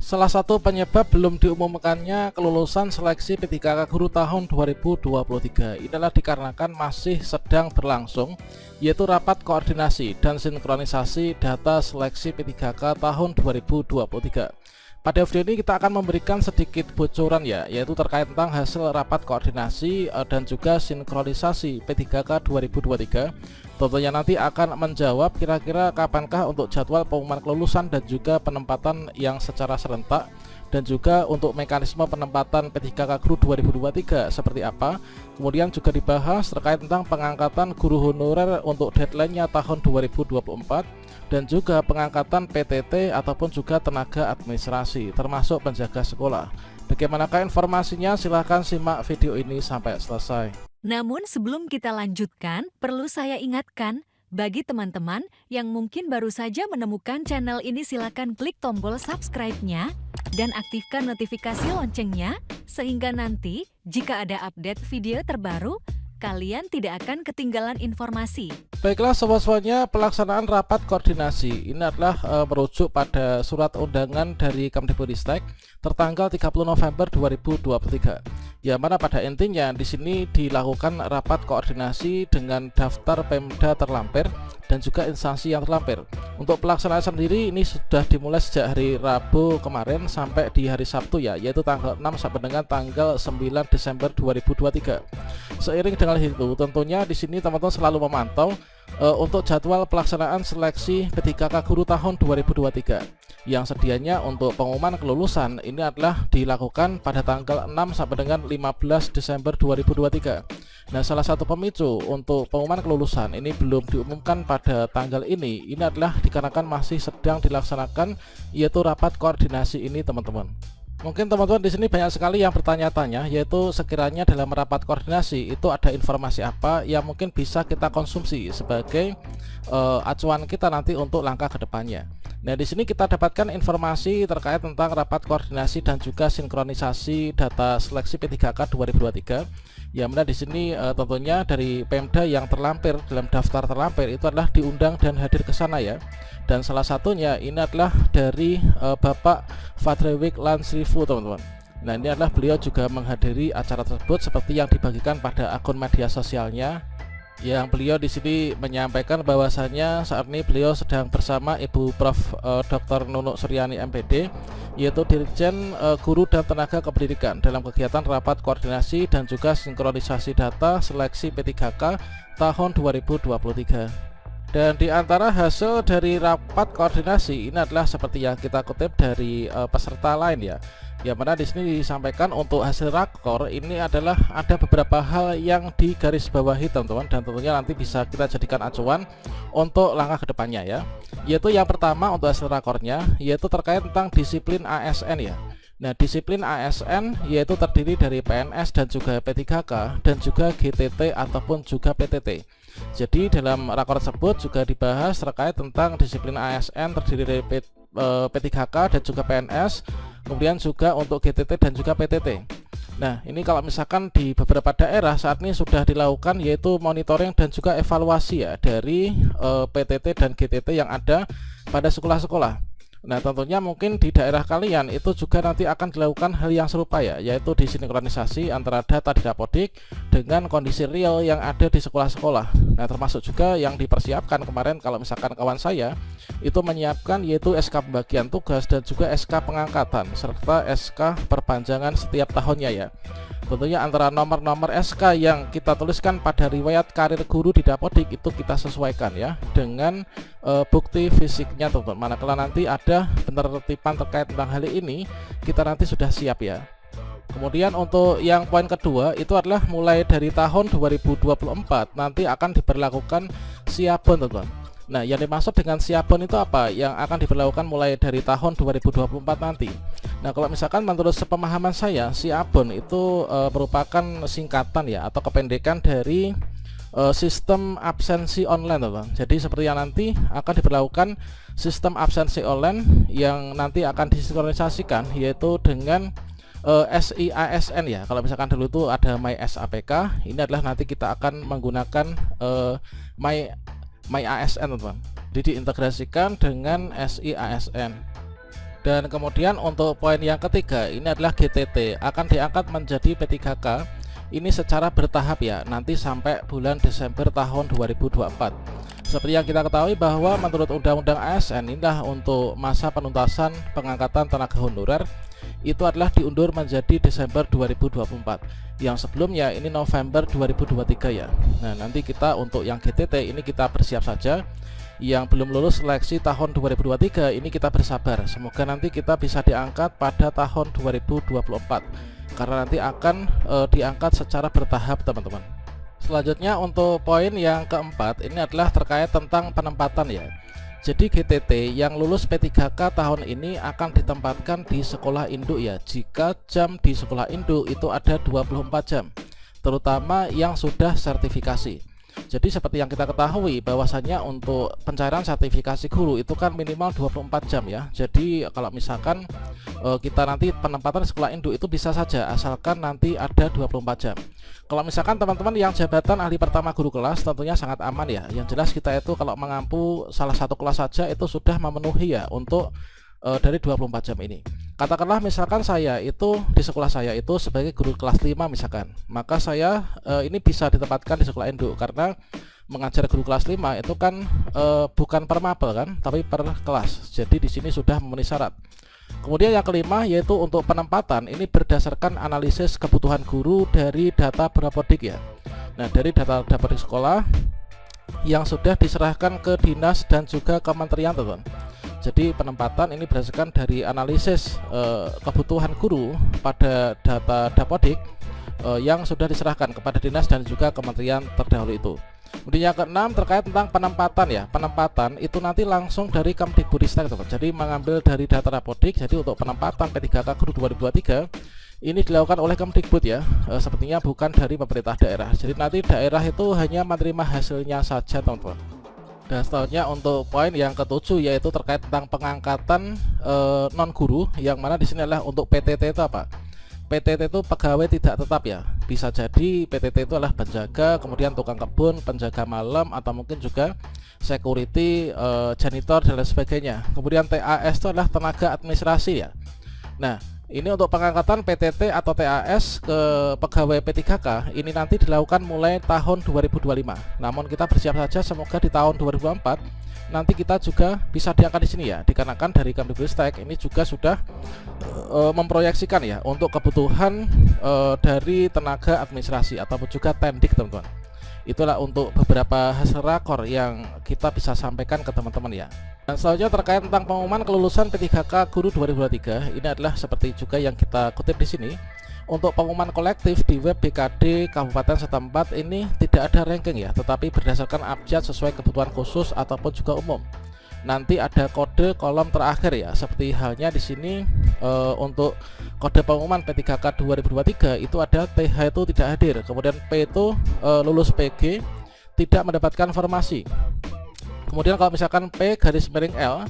Salah satu penyebab belum diumumkannya kelulusan seleksi P3K Guru tahun 2023 adalah dikarenakan masih sedang berlangsung, yaitu rapat koordinasi dan sinkronisasi data seleksi P3K tahun 2023. Pada video ini kita akan memberikan sedikit bocoran yaitu terkait tentang hasil rapat koordinasi dan juga sinkronisasi P3K 2023. Tentunya nanti akan menjawab kira-kira kapankah untuk jadwal pengumuman kelulusan dan juga penempatan yang secara serentak, dan juga untuk mekanisme penempatan P3K Guru 2023 seperti apa. Kemudian juga dibahas terkait tentang pengangkatan guru honorer untuk deadline-nya tahun 2024, dan juga pengangkatan PTT ataupun juga tenaga administrasi termasuk penjaga sekolah. Bagaimanakah informasinya? Silahkan simak video ini sampai selesai. Namun sebelum kita lanjutkan, perlu saya ingatkan, bagi teman-teman yang mungkin baru saja menemukan channel ini, silakan klik tombol subscribe-nya dan aktifkan notifikasi loncengnya, sehingga nanti jika ada update video terbaru, kalian tidak akan ketinggalan informasi. Baiklah sobat-sobatnya, pelaksanaan rapat koordinasi ini adalah merujuk pada surat undangan dari Kemdikbudristek tertanggal 30 November 2023. Yang mana pada intinya di sini dilakukan rapat koordinasi dengan daftar Pemda terlampir dan juga instansi yang terlampir. Untuk pelaksanaan sendiri ini sudah dimulai sejak hari Rabu kemarin sampai di hari Sabtu yaitu tanggal 6 sampai dengan tanggal 9 Desember 2023. Seiring dengan itu, tentunya di sini teman-teman selalu memantau untuk jadwal pelaksanaan seleksi P3K Guru tahun 2023 yang sedianya untuk pengumuman kelulusan ini adalah dilakukan pada tanggal 6 sampai dengan 15 Desember 2023. Nah, salah satu pemicu untuk pengumuman kelulusan ini belum diumumkan pada tanggal ini adalah dikarenakan masih sedang dilaksanakan yaitu rapat koordinasi ini, teman-teman. Mungkin teman-teman di sini banyak sekali yang bertanya-tanya, yaitu sekiranya dalam rapat koordinasi itu ada informasi apa yang mungkin bisa kita konsumsi sebagai acuan kita nanti untuk langkah kedepannya. Nah, di sini kita dapatkan informasi terkait tentang rapat koordinasi dan juga sinkronisasi data seleksi P3K 2023. Yang mana di sini tentunya dari Pemda yang terlampir dalam daftar terlampir itu adalah diundang dan hadir ke sana ya. Dan salah satunya ini adalah dari Bapak Fadrewik Lansrifu, teman-teman. Nah, ini adalah beliau juga menghadiri acara tersebut seperti yang dibagikan pada akun media sosialnya, yang beliau di sini menyampaikan bahwasannya saat ini beliau sedang bersama Ibu Prof. Dr. Nunuk Suryani MPD, yaitu Dirjen Guru dan Tenaga Kependidikan dalam kegiatan rapat koordinasi dan juga sinkronisasi data seleksi P3K tahun 2023. Dan di antara hasil dari rapat koordinasi ini adalah seperti yang kita kutip dari peserta lain yang mana di sini disampaikan untuk hasil rakor ini adalah ada beberapa hal yang digarisbawahi, teman-teman, dan tentunya nanti bisa kita jadikan acuan untuk langkah kedepannya yaitu yang pertama untuk hasil rakornya yaitu terkait tentang disiplin ASN . Nah, disiplin ASN yaitu terdiri dari PNS dan juga P3K dan juga GTT ataupun juga PTT. Jadi dalam rakor tersebut juga dibahas terkait tentang disiplin ASN terdiri dari P3K dan juga PNS, kemudian juga untuk GTT dan juga PTT. Nah, ini kalau misalkan di beberapa daerah saat ini sudah dilakukan yaitu monitoring dan juga evaluasi dari PTT dan GTT yang ada pada sekolah-sekolah. Nah, tentunya mungkin di daerah kalian itu juga nanti akan dilakukan hal yang serupa yaitu disinkronisasi antara data di Dapodik dengan kondisi real yang ada di sekolah-sekolah. Nah, termasuk juga yang dipersiapkan kemarin kalau misalkan kawan saya itu menyiapkan yaitu SK pembagian tugas dan juga SK pengangkatan serta SK perpanjangan setiap tahunnya Tentunya antara nomor-nomor SK yang kita tuliskan pada riwayat karir guru di Dapodik itu kita sesuaikan dengan bukti fisiknya, teman-teman. Manakala nanti ada penertiban terkait tentang hal ini, kita nanti sudah siap Kemudian untuk yang poin kedua itu adalah mulai dari tahun 2024 nanti akan diberlakukan Siapon, teman-teman. Nah, yang dimaksud dengan Siapon itu apa? Yang akan diberlakukan mulai dari tahun 2024 nanti. Nah, kalau misalkan menurut sepemahaman saya, Siapon itu merupakan singkatan atau kependekan dari sistem absensi online, teman. Jadi seperti yang nanti akan diberlakukan sistem absensi online yang nanti akan disinkronisasikan yaitu dengan SIASN Kalau misalkan dulu itu ada MySAPK, ini adalah nanti kita akan menggunakan My ASN, teman-teman. Jadi diintegrasikan dengan SIASN. Dan kemudian untuk poin yang ketiga ini adalah GTT akan diangkat menjadi P3K ini secara bertahap ya, nanti sampai bulan Desember tahun 2024. Seperti yang kita ketahui bahwa menurut Undang-Undang ASN inilah untuk masa penuntasan pengangkatan tenaga honorer itu adalah diundur menjadi Desember 2024. Yang sebelumnya ini November 2023 ya. Nah, nanti kita untuk yang GTT ini kita bersiap saja. Yang belum lulus seleksi tahun 2023 ini kita bersabar, semoga nanti kita bisa diangkat pada tahun 2024 karena nanti akan diangkat secara bertahap teman-teman. Selanjutnya untuk poin yang keempat ini adalah terkait tentang penempatan ya. Jadi GTT yang lulus P3K tahun ini akan ditempatkan di sekolah induk ya, jika jam di sekolah induk itu ada 24 jam, terutama yang sudah sertifikasi. Jadi seperti yang kita ketahui bahwasannya untuk pencairan sertifikasi guru itu kan minimal 24 jam ya. Jadi kalau misalkan kita nanti penempatan sekolah induk itu bisa saja asalkan nanti ada 24 jam. Kalau misalkan teman-teman yang jabatan ahli pertama guru kelas tentunya sangat aman ya. Yang jelas kita itu kalau mengampu salah satu kelas saja itu sudah memenuhi ya untuk dari 24 jam ini. Katakanlah misalkan saya itu di sekolah saya itu sebagai guru kelas 5 misalkan, maka saya ini bisa ditempatkan di sekolah induk karena mengajar guru kelas 5 itu kan bukan per mapel kan, tapi per kelas. Jadi di sini sudah memenuhi syarat. Kemudian yang kelima yaitu untuk penempatan ini berdasarkan analisis kebutuhan guru dari data Dapodik ya. Nah, dari data Dapodik sekolah yang sudah diserahkan ke dinas dan juga kementerian teman. Jadi penempatan ini berdasarkan dari analisis kebutuhan guru pada data Dapodik yang sudah diserahkan kepada dinas dan juga kementerian terdahulu itu. Kemudian yang keenam terkait tentang penempatan ya. Penempatan itu nanti langsung dari Kemdikbudristek teman. Jadi mengambil dari data Dapodik. Jadi untuk penempatan P3K guru 2023 ini dilakukan oleh Kemdikbud ya. Sepertinya bukan dari pemerintah daerah. Jadi nanti daerah itu hanya menerima hasilnya saja teman-teman. Dan selanjutnya untuk poin yang ketujuh yaitu terkait tentang pengangkatan non guru, yang mana di sini adalah untuk PTT itu apa? PTT itu pegawai tidak tetap ya. Bisa jadi PTT itu adalah penjaga, kemudian tukang kebun, penjaga malam, atau mungkin juga security, janitor dan lain sebagainya. Kemudian TAS itu adalah tenaga administrasi ya. Nah, ini untuk pengangkatan PTT atau TAS ke pegawai P3K ini nanti dilakukan mulai tahun 2025. Namun kita bersiap saja semoga di tahun 2024 nanti kita juga bisa diangkat di sini ya, dikarenakan dari Kemdikbudristek ini juga sudah memproyeksikan ya untuk kebutuhan dari tenaga administrasi ataupun juga tendik teman-teman. Itulah untuk beberapa hasil rakor yang kita bisa sampaikan ke teman-teman ya. Dan selanjutnya terkait tentang pengumuman kelulusan P3K guru 2023 ini adalah seperti juga yang kita kutip di sini. Untuk pengumuman kolektif di web BKD Kabupaten setempat ini tidak ada ranking ya, tetapi berdasarkan abjad sesuai kebutuhan khusus ataupun juga umum. Nanti ada kode kolom terakhir ya, seperti halnya di sini untuk kode pengumuman P3K 2023 itu ada TH itu tidak hadir, kemudian P itu lulus PG tidak mendapatkan formasi. Kemudian kalau misalkan P_L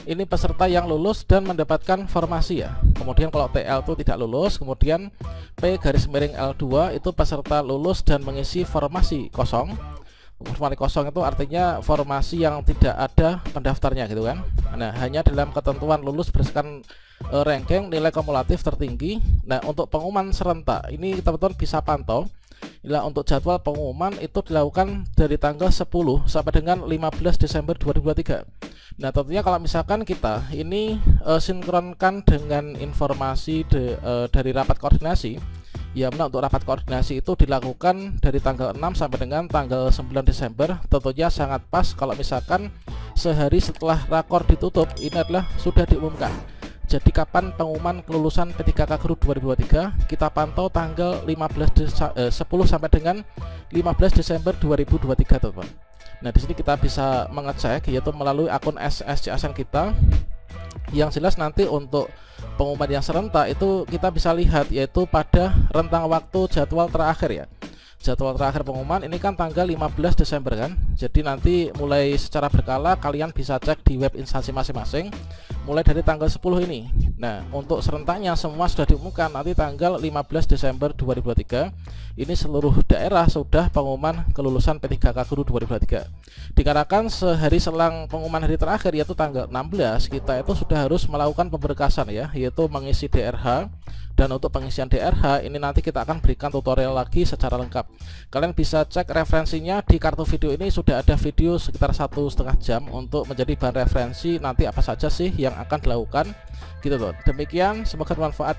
ini peserta yang lulus dan mendapatkan formasi ya. Kemudian kalau TL itu tidak lulus, kemudian P_L2 itu peserta lulus dan mengisi formasi kosong. Formasi kosong itu artinya formasi yang tidak ada pendaftarnya gitu kan. Nah, hanya dalam ketentuan lulus berdasarkan ranking nilai kumulatif tertinggi. Nah, untuk pengumuman serentak ini teman-teman bisa pantau. Inilah untuk jadwal pengumuman itu dilakukan dari tanggal 10 sampai dengan 15 Desember 2023. Nah, tentunya kalau misalkan kita ini sinkronkan dengan informasi dari rapat koordinasi, ya benar, untuk rapat koordinasi itu dilakukan dari tanggal 6 sampai dengan tanggal 9 Desember. Tentunya sangat pas kalau misalkan sehari setelah rakor ditutup ini adalah sudah diumumkan. Jadi kapan pengumuman kelulusan P3K guru 2023 kita pantau tanggal 10 sampai dengan 15 Desember 2023 teman-teman. Nah, di sini kita bisa mengecek yaitu melalui akun SSCSN kita. Yang jelas nanti untuk pengumuman yang serentak itu kita bisa lihat yaitu pada rentang waktu jadwal terakhir ya. Jadwal terakhir pengumuman ini kan tanggal 15 Desember kan. Jadi nanti mulai secara berkala kalian bisa cek di web instansi masing-masing. mulai dari tanggal 10 ini. Nah, untuk serentaknya semua sudah diumumkan nanti tanggal 15 Desember 2023. Ini seluruh daerah sudah pengumuman kelulusan P3K Guru 2023. Dikarenakan sehari selang pengumuman hari terakhir yaitu tanggal 16, kita itu sudah harus melakukan pemberkasan ya, yaitu mengisi DRH. Dan untuk pengisian DRH ini nanti kita akan berikan tutorial lagi secara lengkap. Kalian bisa cek referensinya di kartu video ini, sudah ada video sekitar 1,5 jam untuk menjadi bahan referensi nanti apa saja sih yang akan dilakukan gitu loh. Demikian, semoga bermanfaat.